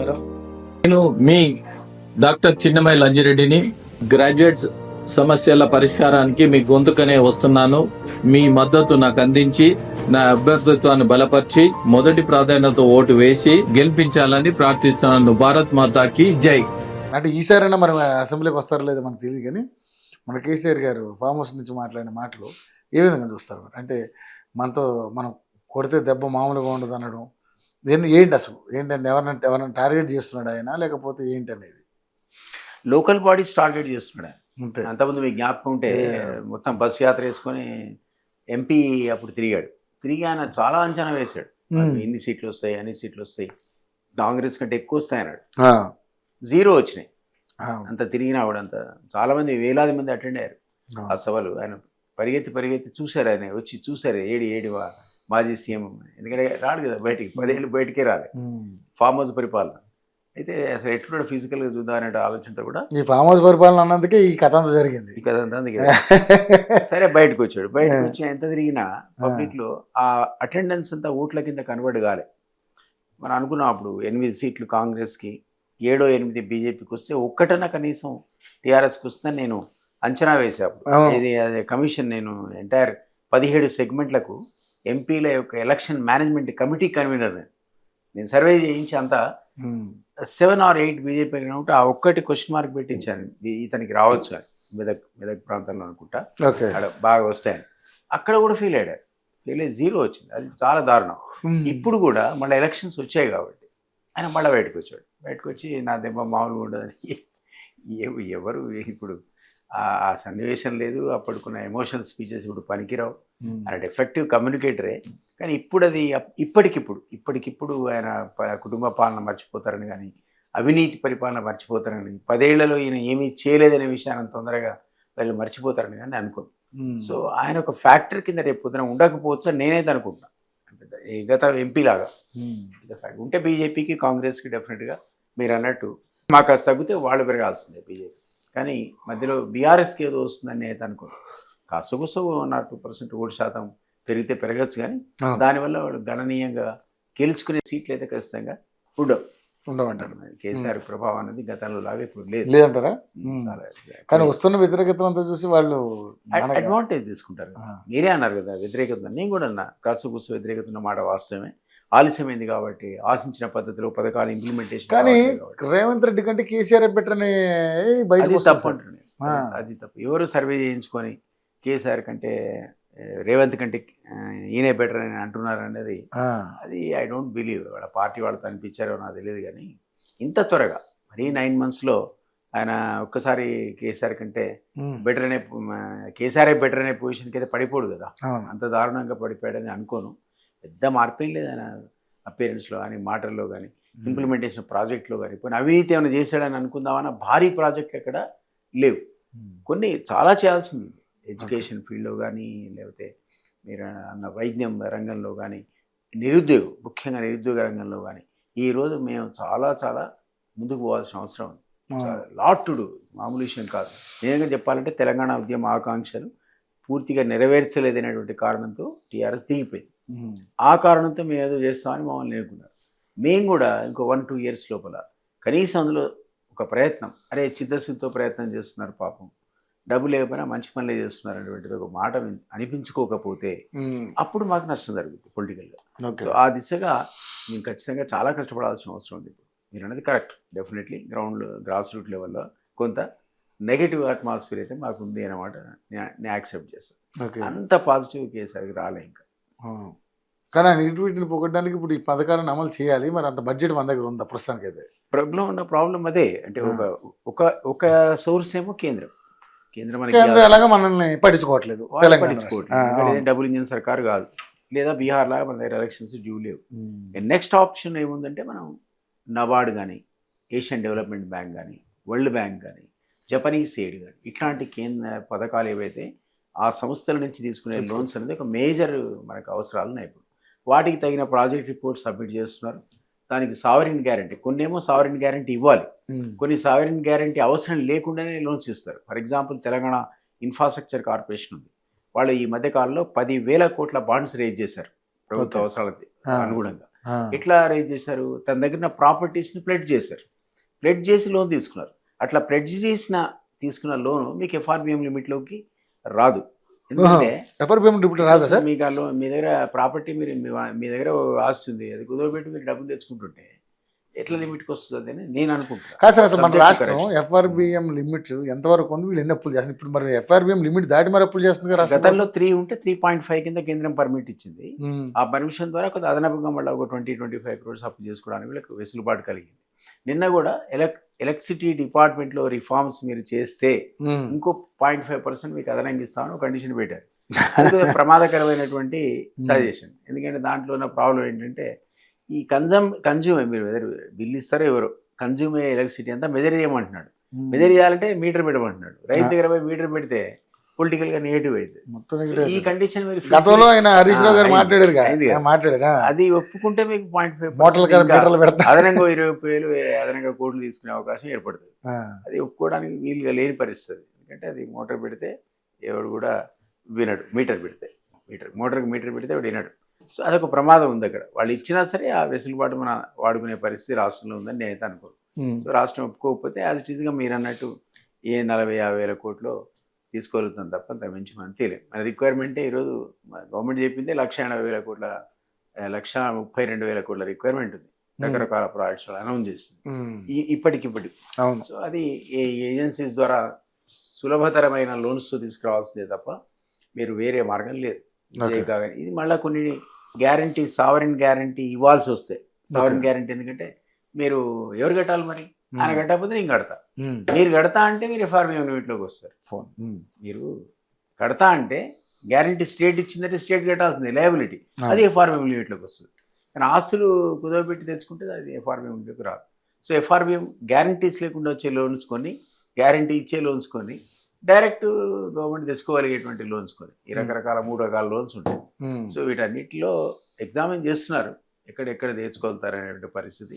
నమస్కారం. నేను మీ doctor చిన్నమై లంజిరెడ్డిని. Graduates సమస్యల పరిష్కారానికి మీ గొంతుకనే వస్తున్నాను. మీ మద్దతు నాకు అందించి నా అభ్యర్థిత్వాన్ని బలపరిచి మొదటి ప్రాధాన్యత ఓటు వేసి గెలిపించాలని ప్రార్థిస్తున్నాను. భారత్ మాతాకి జై. అంటే ఈసారైనా మరి అసెంబ్లీకి వస్తారో లేదో మనకు తెలియదు, కానీ మన కేసీఆర్ గారు ఫామ్ హౌస్ నుంచి మాట్లాడిన మాటలు ఏ విధంగా చూస్తారు? అంటే మనతో మనం కొడితే దెబ్బ మామూలుగా ఉండదు అనడం, దీన్ని ఏంటి అసలు ఏంటంటే ఎవరైనా టార్గెట్ చేస్తున్నాడు ఆయన, లేకపోతే ఏంటి అనేది? లోకల్ బాడీస్ టార్గెట్ చేస్తున్నాడు ఆయన. అంతే. అంతకుముందు మీకు జ్ఞాపకం ఉంటే మొత్తం బస్సు యాత్ర వేసుకొని ఎంపీ అప్పుడు తిరిగి ఆయన చాలా అంచనా వేశాడు. ఎన్ని సీట్లు వస్తాయి, అన్ని సీట్లు వస్తాయి, కాంగ్రెస్ కంటే ఎక్కువ వస్తాయి అన్నాడు. 0 వచ్చినాయి. అంత తిరిగినా కూడా అంత చాలా మంది వేలాది మంది అటెండ్ అయ్యారు ఆ సభలు. ఆయన పరిగెత్తి చూశారు, ఆయన వచ్చి చూశారు ఏడి మాజీ సీఎం. ఎందుకంటే రాడు కదా బయటికి, 10 ఏళ్ళు బయటికే రాలే ఫామ్ హౌస్ పరిపాలన. అయితే అసలు ఎట్లున్నాడు ఫిజికల్గా చూద్దాం అనే ఆలోచనతో కూడా ఈ ఫామ్ హౌస్ పరిపాలన అన్నందుకే ఈ కథ అంతా జరిగింది. ఈ కథ అంతా అందుకే సరే బయటకు వచ్చాడు. బయటకు వచ్చి ఎంత తిరిగినా పబ్లిక్లో ఆ అటెండెన్స్ అంతా ఓట్ల కింద కన్వర్ట్ కాలే. మనం అనుకున్నాం అప్పుడు 8 సీట్లు కాంగ్రెస్కి, 7-8 బీజేపీకి వస్తే ఒక్కటన్నా కనీసం టీఆర్ఎస్కి వస్తుందని నేను అంచనా వేసాను. ఇది అదే కమిషన్, నేను ఎంటైర్ 17 సెగ్మెంట్లకు ఎంపీల యొక్క ఎలక్షన్ మేనేజ్మెంట్ కమిటీ కన్వీనర్. నేను సర్వే చేయించి అంతా 7 or 8 బీజేపీ ఉంటే ఆ ఒక్కటి క్వశ్చన్ మార్క్ పెట్టి ఇచ్చాను, ఇతనికి రావచ్చు అని. మెదక్ ప్రాంతంలో అనుకుంటా అక్కడ బాగా వస్తాయని. అక్కడ కూడా ఫెయిల్ అయ్యి 0 వచ్చింది. అది చాలా దారుణం. ఇప్పుడు కూడా మళ్ళీ ఎలక్షన్స్ వచ్చాయి కాబట్టి ఆయన మళ్ళీ బయటకు వచ్చి నా దెబ్బ మామూలుగా ఉండదని. ఎవరు ఇప్పుడు ఆ సన్నివేశం లేదు, అప్పటికున్న ఎమోషనల్ స్పీచెస్ ఇప్పుడు పనికిరావు. ఆయన ఎఫెక్టివ్ కమ్యూనికేటరే, కానీ ఇప్పుడు అది ఇప్పటికిప్పుడు ఆయన కుటుంబ పాలన మర్చిపోతారని కానీ, అవినీతి పరిపాలన మర్చిపోతారని, 10 ఏళ్లలో ఈయన ఏమీ చేయలేదనే విషయాన్ని తొందరగా వాళ్ళు మర్చిపోతారని కానీ అనుకోను. సో ఆయన ఒక ఫ్యాక్టర్ కింద రేపు పొద్దున ఉండకపోవచ్చు అని నేనైతే అనుకుంటున్నాను. గత ఎంపీ లాగా ఉంటే బీజేపీకి కాంగ్రెస్కి డెఫినెట్గా మీరు అన్నట్టు మాకు అది తగ్గితే వాళ్ళు పెరగాల్సిందే బీజేపీ. కానీ మధ్యలో బీఆర్ఎస్కి ఏదో వస్తుందని అయితే అనుకోను. కాసగుసో 2% ఓటు శాతం పెరిగితే పెరగచ్చు, కానీ దానివల్ల వాళ్ళు గణనీయంగా గెలుచుకునే సీట్లు అయితే ఖచ్చితంగా ఉండవంటారు. కేసీఆర్ ప్రభావం అనేది గతంలో లాగా ఇప్పుడు లేదంటారా? కానీ వస్తున్న వ్యతిరేకత అంతా చూసి వాళ్ళు అడ్వాంటేజ్ తీసుకుంటారు. మీరే అన్నారు కదా వ్యతిరేకత, నేను కూడా అన్నా కాసగుసో వ్యతిరేకత ఉన్న మాట వాస్తవమే. ఆలస్యమైంది కాబట్టి ఆశించిన పద్ధతిలో పథకాలు ఇంప్లిమెంటేషన్. కానీ రేవంత్ రెడ్డి కంటే కేసీఆర్ బెటర్ అని తప్పు అంటున్నాయి. అది తప్పు. ఎవరు సర్వే చేయించుకొని కేసీఆర్ కంటే రేవంత్ కంటే ఈయనే బెటర్ అని అంటున్నారు అనేది అది ఐ డోంట్ బిలీవ్. వాళ్ళ పార్టీ వాళ్ళతో అనిపించారో నాకు తెలియదు, కానీ ఇంత త్వరగా మరీ 9 monthsలో ఆయన ఒక్కసారి కేసీఆర్ కంటే బెటర్ అనే కేసీఆర్ బెటర్ అనే పొజిషన్కి అయితే పడిపోడు కదా. అంత దారుణంగా పడిపోయాడని అనుకోను. పెద్ద మార్పేం లేదు ఆయన అపియరెన్స్లో కానీ, మాటల్లో కానీ, ఇంప్లిమెంటేషన్ ప్రాజెక్ట్లో కానీ. పోనీ అవినీతి ఏమైనా చేశాడని అనుకుందామన్నా భారీ ప్రాజెక్టులు ఎక్కడ లేవు. కొన్ని చాలా చేయాల్సింది ఎడ్యుకేషన్ ఫీల్డ్లో కానీ, లేకపోతే మీరు అన్న వైద్యం రంగంలో కానీ, ముఖ్యంగా నిరుద్యోగ రంగంలో కానీ ఈరోజు మేము చాలా ముందుకు పోవాల్సిన అవసరం ఉంది. లాట్ టు డూ, మామూలు విషయం కాదు. నిజంగా చెప్పాలంటే తెలంగాణ ఉద్యమ ఆకాంక్షలు పూర్తిగా నెరవేర్చలేదనేటువంటి కారణంతో టీఆర్ఎస్ దిగిపోయింది. ఆ కారణంతో మేము ఏదో చేస్తామని మమ్మల్ని నేర్చుకున్నారు. మేము కూడా ఇంకో 1-2 years లోపల కనీసం అందులో ఒక ప్రయత్నం, అరే చిత్తశుద్ధితో ప్రయత్నం చేస్తున్నారు పాపం, డబ్బు లేకపోయినా మంచి పనులే చేస్తున్నారు అనేటువంటిది ఒక మాట అనిపించుకోకపోతే అప్పుడు మాకు నష్టం జరుగుతుంది పొలిటికల్గా. సో ఆ దిశగా మేము ఖచ్చితంగా చాలా కష్టపడాల్సిన అవసరం ఉంది. మీరు అనేది కరెక్ట్. డెఫినెట్లీ గ్రాస్ రూట్ లెవెల్లో కొంత నెగటివ్ అట్మాస్ఫియర్ అయితే మాకు ఉంది అన్నమాట. నేను యాక్సెప్ట్ చేస్తాను. అంత పాజిటివ్ కేసీఆర్కి రాలే ఇంకా. కానీ ఆయన వీటిని పొగడానికి ఇప్పుడు ఈ పథకాలను అమలు చేయాలి. మరి అంత బడ్జెట్ మన దగ్గర ఉందా ప్రస్తుతానికి? అయితే ప్రాబ్లం అదే. అంటే ఒక సోర్స్ ఏమో కేంద్రం ఎలాగా మనల్ని పట్టించుకోవట్లేదు. డబుల్ ఇంజిన్ సర్కారు కాదు, లేదా బీహార్ లాగా మన దగ్గర ఎలక్షన్స్ డ్యూ లేవు. నెక్స్ట్ ఆప్షన్ ఏముందంటే మనం నబార్డ్ కానీ, ఏషియన్ డెవలప్మెంట్ బ్యాంక్ కానీ, వరల్డ్ బ్యాంక్ కానీ, జపనీస్ ఎయిడ్ కానీ, ఇట్లాంటి కేంద్ర పథకాలు ఏవైతే ఆ సంస్థల నుంచి తీసుకునే లోన్స్ అనేది ఒక మేజర్ మనకు అవసరాలు ఉన్నాయి. ఇప్పుడు వాటికి తగిన ప్రాజెక్ట్ రిపోర్ట్ సబ్మిట్ చేస్తున్నారు. దానికి సావరిన్ గ్యారంటీ, కొన్నేమో సావరిన్ గ్యారంటీ ఇవ్వాలి, కొన్ని సావరిన్ గ్యారంటీ అవసరం లేకుండానే లోన్స్ ఇస్తారు. For example Telangana infrastructure corporation ఉంది. వాళ్ళు ఈ మధ్యకాలంలో 10,000 కోట్ల బాండ్స్ రేజ్ చేశారు ప్రభుత్వ అవసరాలకి అనుగుణంగా. ఎట్లా రేజ్ చేశారు? తన దగ్గర ఉన్న ప్రాపర్టీస్ని ప్లెడ్జ్ చేశారు. ప్లెడ్జ్ చేసి లోన్ తీసుకున్నారు. అట్లా ప్లెడ్జ్ తీసుకున్న లోన్ మీకు ఎఫ్ఆర్బిఎం లిమిట్లోకి రాదు. ఎందుకంటే ఎఫ్ఆర్బిఎం లిమిట్ రాదా సార్? మీకు మీ దగ్గర ప్రాపర్టీ మీ దగ్గర ఆస్తి ఉంది, అది కుదవబెట్టి మీరు డబ్బులు తెచ్చుకుంటుంటే ఎట్లా లిమిట్కి వస్తుంది అని నేను అనుకుంటున్నాను. కాదు సార్, అసలు మన రాష్ట్రం ఎఫ్ఆర్బిఎం లిమిట్ ఎంతవరకు ఉంది, వీళ్ళు ఎన్ని అప్పులు చేస్తున్నారు? ఇప్పుడు మరి ఎఫ్ఆర్బిఎం లిమిట్ దాటి మరి అప్పులు చేస్తుంది కదా రాష్ట్రం? గతంలో 3 ఉంటే 3.5 కింద కేంద్రం పర్మిట్ ఇచ్చింది. ఆ పర్మిషన్ ద్వారా కొంత అదనపుగా మళ్ళీ ఒక 20-25 crores అప్పు చేసుకోవడానికి వీళ్ళకి వెసులుబాటు కలిగింది. నిన్న కూడా ఎలక్ట్రిసిటీ డిపార్ట్మెంట్లో రిఫార్మ్స్ మీరు చేస్తే ఇంకో 0.5% మీకు అదనంగా ఇస్తామని కండిషన్ పెట్టారు. అది ప్రమాదకరమైనటువంటి సజెషన్. ఎందుకంటే దాంట్లో ఉన్న ప్రాబ్లం ఏంటంటే ఈ కన్జ్యూమ్ మీరు బిల్లు ఇస్తారో ఎవరో కన్జ్యూమ్ అయ్యే ఎలక్ట్రిసిటీ అంతా మెజర్ చేయమంటున్నాడు. మెజర్ చేయాలంటే మీటర్ పెట్టమంటున్నాడు. రైతు దగ్గర పోయి మీటర్ పెడితే పొలిటికల్ గా నెగిటివ్ అవుతుంది. ఈ కండిషన్ గతంలో ఆయన హరీష్ రావు గారు మాట్లాడారు, అది ఒప్పుకుంటే మీకు 0.5% అదనంగా 20,000 అదనంగా కోట్లు తీసుకునే అవకాశం ఏర్పడుతుంది. అది ఒప్పుకోవడానికి వీలుగా లేని పరిస్థితి. ఎందుకంటే అది మోటార్ పెడితే ఎవడు కూడా వినడు. మీటర్ పెడితే మోటార్కి మీటర్ పెడితే వాడు వినడు. సో అదొక ప్రమాదం ఉంది అక్కడ. వాళ్ళు ఇచ్చినా సరే ఆ వెసులుబాటు మన వాడుకునే పరిస్థితి రాష్ట్రంలో ఉందని నేనైతే అనుకోను. సో రాష్ట్రం ఒప్పుకోకపోతే యాజ్ ఇట్ ఈస్గా మీరు అన్నట్టు 40,000-50,000 కోట్లు తీసుకోగలుగుతాం తప్ప అంత మించి మనం తెలియదు. మన రిక్వైర్మెంటే ఈరోజు గవర్నమెంట్ చెప్పిందే 1,80,000 కోట్ల 1,32,000 కోట్ల రిక్వైర్మెంట్ ఉంది. రకరకాల ప్రాజెక్ట్స్ అనౌన్స్ చేస్తుంది ఇప్పటికిప్పటి. సో అది ఏజెన్సీస్ ద్వారా సులభతరమైన లోన్స్ తీసుకురావాల్సిందే తప్ప మీరు వేరే మార్గం లేదు. ఇది మళ్ళీ కొన్ని గ్యారంటీ, సావరెన్ గ్యారంటీ ఇవ్వాల్సి వస్తాయి. సావరెన్ గ్యారంటీ ఎందుకంటే మీరు ఎవరు కట్టాలి? మరి ఆయన కట్టకపోతే నేను కడతా. మీరు కడతా అంటే మీరు ఎఫ్ఆర్బిఎం లిమిట్లోకి వస్తారు. మీరు కడతా అంటే గ్యారంటీ స్టేట్ ఇచ్చిందంటే స్టేట్ కట్టాల్సింది లయబిలిటీ, అది ఎఫ్ఆర్బిఎం లిమిట్లోకి వస్తుంది. కానీ ఆస్తులు కుదవబెట్టి తెచ్చుకుంటే అది ఎఫ్ఆర్బిఎం లిమిట్లోకి రాదు. సో ఎఫ్ఆర్బిఎం గ్యారంటీస్ లేకుండా వచ్చే లోన్స్ కొని, గ్యారంటీ ఇచ్చే లోన్స్ కొని, డైరెక్ట్ గవర్నమెంట్ తెచ్చుకోగలిగేటువంటి లోన్స్ కొని, ఈ రకరకాల 3 రకాల లోన్స్ ఉంటాయి. సో వీటన్నిటిలో ఎగ్జామిన్ చేస్తున్నారు ఎక్కడెక్కడ తెచ్చుకోగలుగుతారనేటువంటి పరిస్థితి.